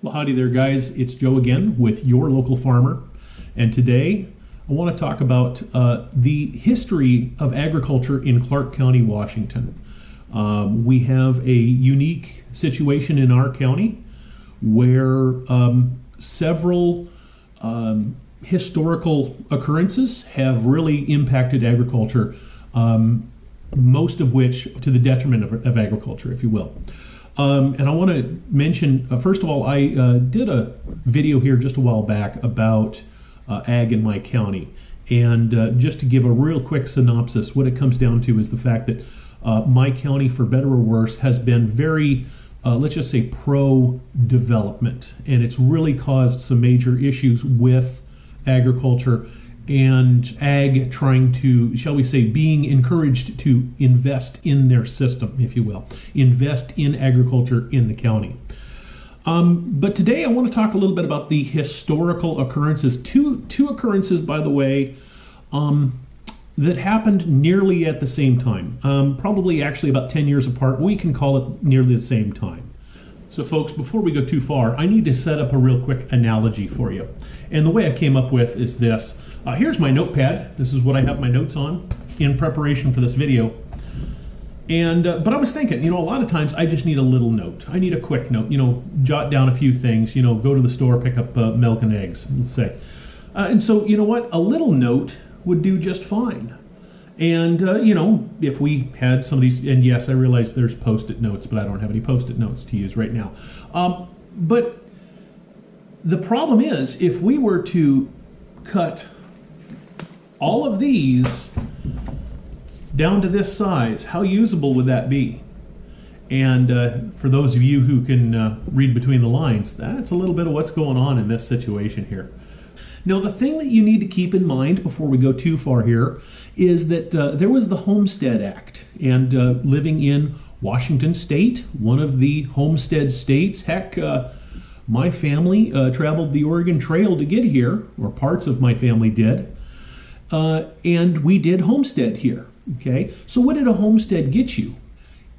Well, howdy there, guys. It's Joe again with Your Local Farmer. And today I want to talk about the history of agriculture in Clark County, Washington. We have a unique situation in our county where several historical occurrences have really impacted agriculture, most of which to the detriment of agriculture, if you will. And I want to mention, first of all, I did a video here just a while back about ag in my county. And just to give a real quick synopsis, what it comes down to is the fact that my county, for better or worse, has been very, let's just say, pro-development. And it's really caused some major issues with agriculture and ag trying to, shall we say, being encouraged to invest in their system, if you will, invest in agriculture in the county. But today I want to talk a little bit about the historical occurrences, two occurrences, by the way, that happened nearly at the same time, probably actually about 10 years apart. We can call it nearly the same time. So folks, before we go too far, I need to set up a real quick analogy for you. And the way I came up with is this. Here's my notepad. This is what I have my notes on in preparation for this video. And but I was thinking, a lot of times I just need a little note. I need a quick note, jot down a few things, go to the store, pick up milk and eggs, let's say. And so, you know what? A little note would do just fine. And, if we had some of these, and yes, I realize there's Post-it notes, but I don't have any Post-it notes to use right now. But the problem is, if we were to cut all of these down to this size, how usable would that be? And for those of you who can read between the lines, that's a little bit of what's going on in this situation here. Now, the thing that you need to keep in mind before we go too far here is that there was the Homestead Act, and living in Washington State, one of the homestead states, heck, my family traveled the Oregon Trail to get here, or parts of my family did, and we did homestead here. Okay, so what did a homestead get you?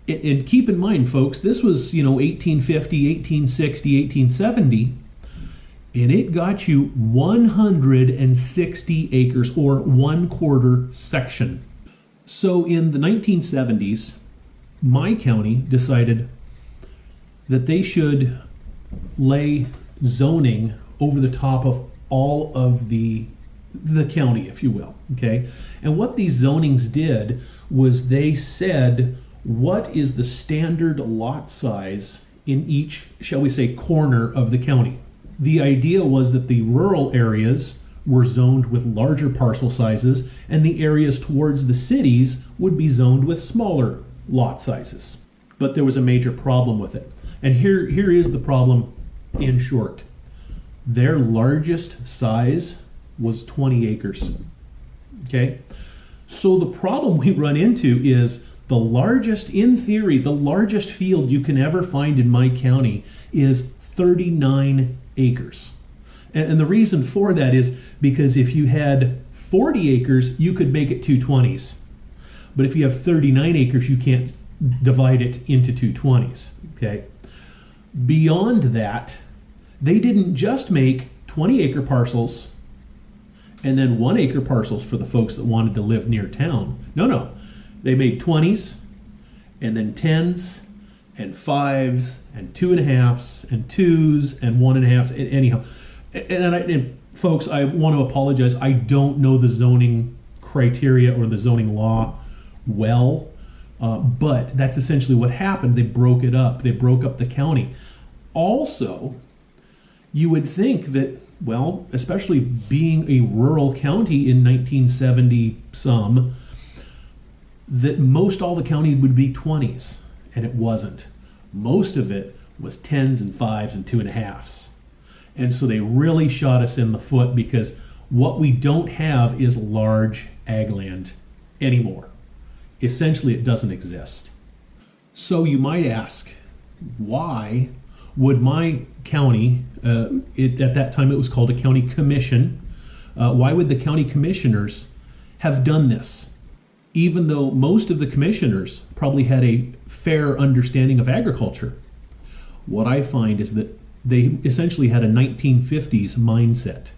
And keep in mind, folks, this was 1850, 1860, 1870. And it got you 160 acres, or 1/4 section. So in the 1970s, my county decided that they should lay zoning over the top of all of the county, if you will. Okay? And what these zonings did was they said, what is the standard lot size in each, shall we say, corner of the county? The idea was that the rural areas were zoned with larger parcel sizes, and the areas towards the cities would be zoned with smaller lot sizes. But there was a major problem with it. And here is the problem in short. Their largest size was 20 acres. Okay? So the problem we run into is the largest, in theory, the largest field you can ever find in my county is 39 acres. And the reason for that is because if you had 40 acres, you could make it 220s. But if you have 39 acres, you can't divide it into 220s. Okay? Beyond that, they didn't just make 20-acre parcels and then 1-acre parcels for the folks that wanted to live near town. No. They made 20s and then 10s and 5s and 2.5s and 2s and 1.5s. Anyhow, and folks, I want to apologize. I don't know the zoning criteria or the zoning law well, but that's essentially what happened. They broke it up. They broke up the county. Also, you would think that, well, especially being a rural county in 1970 some, that most all the county would be 20s. And it wasn't. Most of it was 10s and 5s and 2.5s. And so they really shot us in the foot because what we don't have is large ag land anymore. Essentially, it doesn't exist. So you might ask, why would my county, at that time it was called a county commission, why would the county commissioners have done this? Even though most of the commissioners probably had a fair understanding of agriculture. What I find is that they essentially had a 1950s mindset,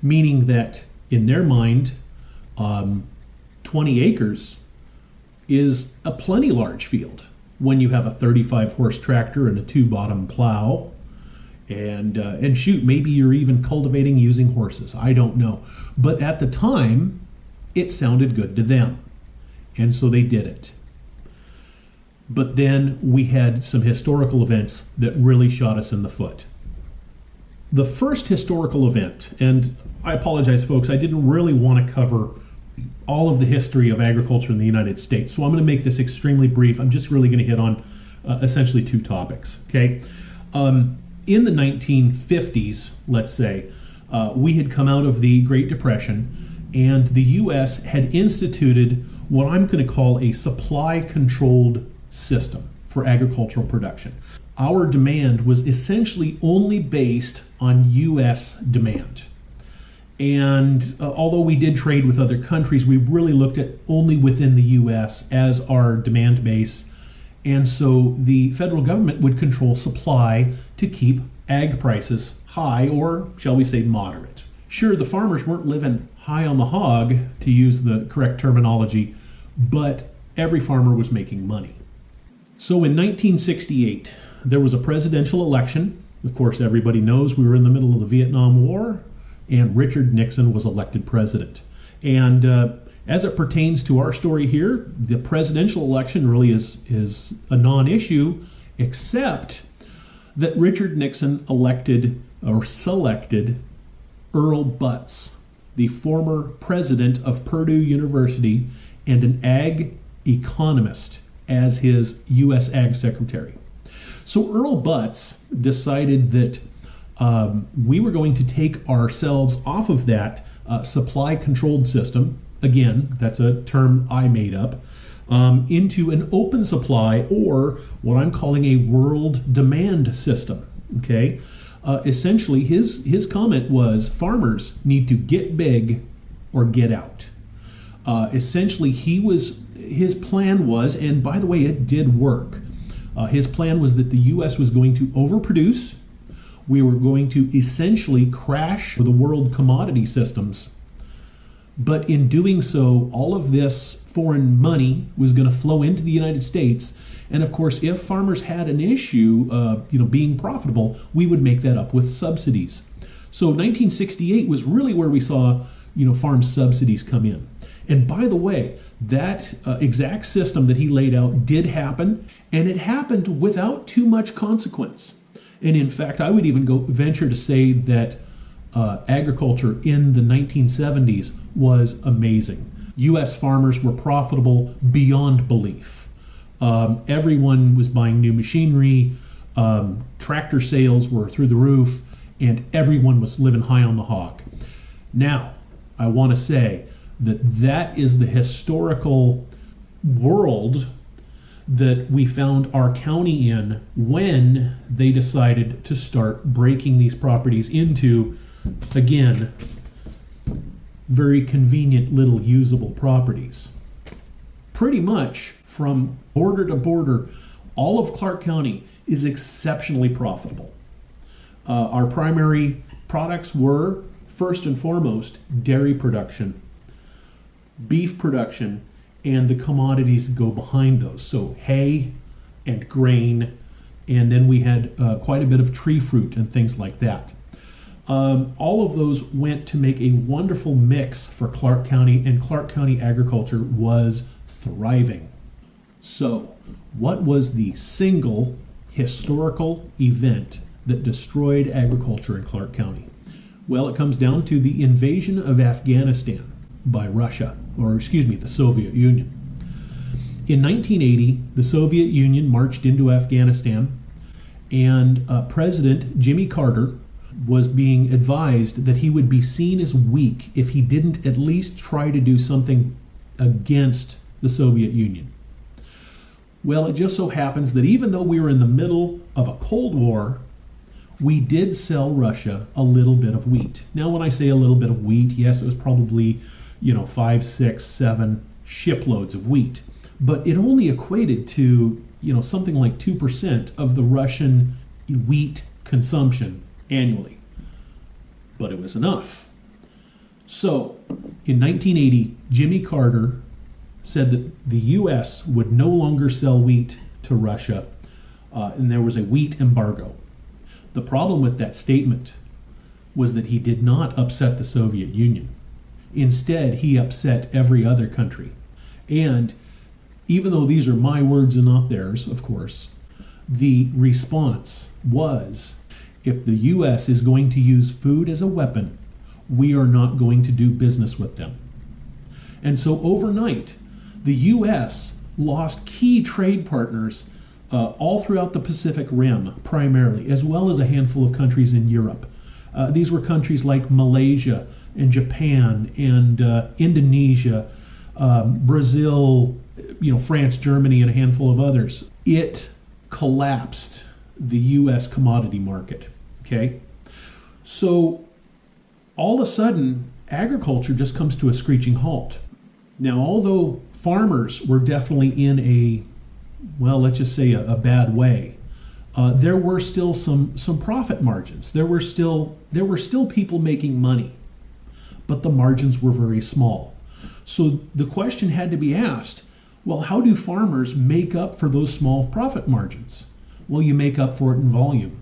meaning that in their mind, 20 acres is a plenty large field when you have a 35 horse tractor and a 2-bottom plow, and shoot, maybe you're even cultivating using horses. I don't know. But at the time, it sounded good to them. And so they did it. But then we had some historical events that really shot us in the foot. The first historical event, and I apologize, folks, I didn't really want to cover all of the history of agriculture in the United States, so I'm going to make this extremely brief. I'm just really going to hit on essentially 2 topics, okay? In the 1950s, let's say, we had come out of the Great Depression, and the U.S. had instituted what I'm going to call a supply-controlled system for agricultural production. Our demand was essentially only based on U.S. demand. And although we did trade with other countries, we really looked at only within the U.S. as our demand base. And so the federal government would control supply to keep ag prices high, or shall we say moderate. Sure, the farmers weren't living high on the hog, to use the correct terminology, but every farmer was making money. So in 1968, there was a presidential election. Of course, everybody knows we were in the middle of the Vietnam War, and Richard Nixon was elected president. And as it pertains to our story here, the presidential election really is a non-issue, except that Richard Nixon elected or selected Earl Butz, the former president of Purdue University and an ag economist, as his U.S. Ag Secretary. So Earl Butz decided that we were going to take ourselves off of that supply-controlled system. Again, that's a term I made up. Into an open supply, or what I'm calling a world demand system. Okay, essentially his comment was farmers need to get big or get out. Essentially, his plan was, and by the way, it did work. His plan was that the U.S. was going to overproduce. We were going to essentially crash the world commodity systems. But in doing so, all of this foreign money was going to flow into the United States. And of course, if farmers had an issue, being profitable, we would make that up with subsidies. So 1968 was really where we saw, farm subsidies come in. And by the way, that exact system that he laid out did happen, and it happened without too much consequence. And in fact, I would even venture to say that agriculture in the 1970s was amazing. U.S. farmers were profitable beyond belief. Everyone was buying new machinery, tractor sales were through the roof, and everyone was living high on the hog. Now, I want to say that is the historical world that we found our county in when they decided to start breaking these properties into, again, very convenient little usable properties. Pretty much from border to border, all of Clark County is exceptionally profitable. Our primary products were, first and foremost, dairy production, beef production, and the commodities that go behind those. So hay and grain, and then we had quite a bit of tree fruit and things like that. All of those went to make a wonderful mix for Clark County, and Clark County agriculture was thriving. So, what was the single historical event that destroyed agriculture in Clark County? Well, it comes down to the invasion of Afghanistan by Russia, the Soviet Union. In 1980, the Soviet Union marched into Afghanistan, and President Jimmy Carter was being advised that he would be seen as weak if he didn't at least try to do something against the Soviet Union. Well, it just so happens that even though we were in the middle of a Cold War, we did sell Russia a little bit of wheat. Now, when I say a little bit of wheat, yes, it was probably 5, 6, 7 shiploads of wheat, but it only equated to something like 2% of the Russian wheat consumption annually. But it was enough. So, in 1980, Jimmy Carter said that the U.S. would no longer sell wheat to Russia, and there was a wheat embargo. The problem with that statement was that he did not upset the Soviet Union. Instead, he upset every other country. And even though these are my words and not theirs, of course, the response was, if the U.S. is going to use food as a weapon, we are not going to do business with them. And so overnight, the U.S. lost key trade partners all throughout the Pacific Rim, primarily, as well as a handful of countries in Europe. These were countries like Malaysia and Japan and Indonesia, Brazil, France, Germany, and a handful of others. It collapsed the U.S. commodity market. Okay, so all of a sudden, agriculture just comes to a screeching halt. Now, although farmers were definitely in a, well, let's just say a bad way, there were still some profit margins. There were still people making money, but the margins were very small. So the question had to be asked, well, how do farmers make up for those small profit margins? Well, you make up for it in volume.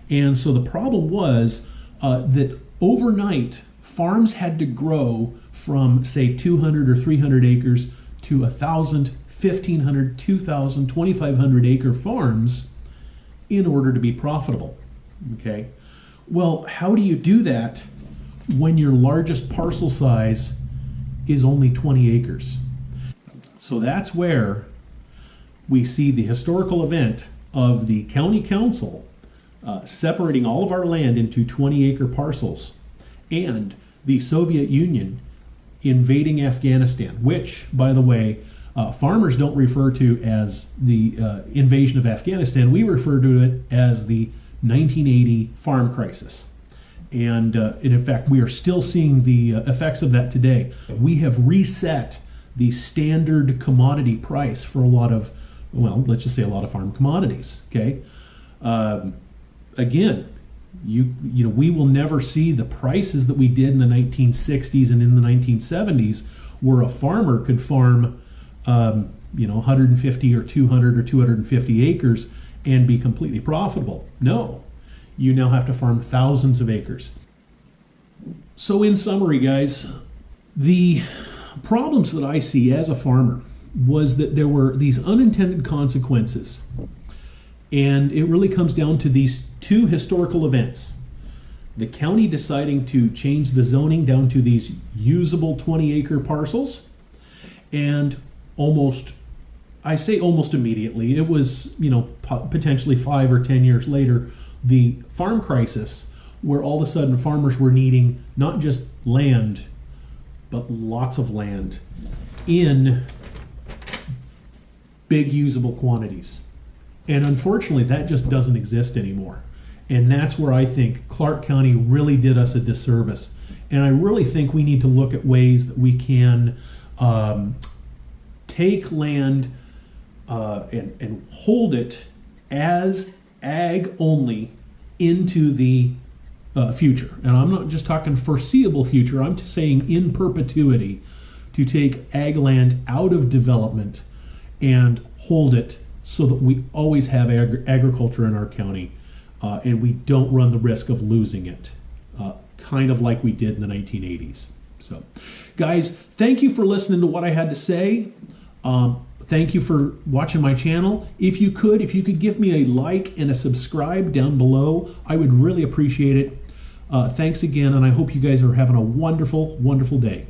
And so the problem was that overnight, farms had to grow from, say, 200 or 300 acres to 1,000, 1,500, 2,000, 2,500 acre farms in order to be profitable. Okay? Well, how do you do that when your largest parcel size is only 20 acres? So that's where we see the historical event of the county council separating all of our land into 20-acre parcels, and the Soviet Union invading Afghanistan, which, by the way, farmers don't refer to as the invasion of Afghanistan. We refer to it as the 1980 farm crisis. And in fact, we are still seeing the effects of that today. We have reset the standard commodity price for a lot of, well, let's just say a lot of farm commodities, okay? Again, we will never see the prices that we did in the 1960s and in the 1970s, where a farmer could farm, 150 or 200 or 250 acres and be completely profitable. No, you now have to farm thousands of acres. So in summary, guys, the problems that I see as a farmer was that there were these unintended consequences. And it really comes down to these two historical events. The county deciding to change the zoning down to these usable 20-acre parcels, and almost immediately, it was, potentially 5 or 10 years later, the farm crisis, where all of a sudden farmers were needing not just land, but lots of land in big usable quantities. And unfortunately, that just doesn't exist anymore. And that's where I think Clark County really did us a disservice. And I really think we need to look at ways that we can take land and hold it as ag only into the future. And I'm not just talking foreseeable future, I'm just saying in perpetuity, to take ag land out of development and hold it so that we always have agriculture in our county, and we don't run the risk of losing it, kind of like we did in the 1980s. So, guys, thank you for listening to what I had to say. Thank you for watching my channel. If you could give me a like and a subscribe down below, I would really appreciate it. Thanks again, and I hope you guys are having a wonderful, wonderful day.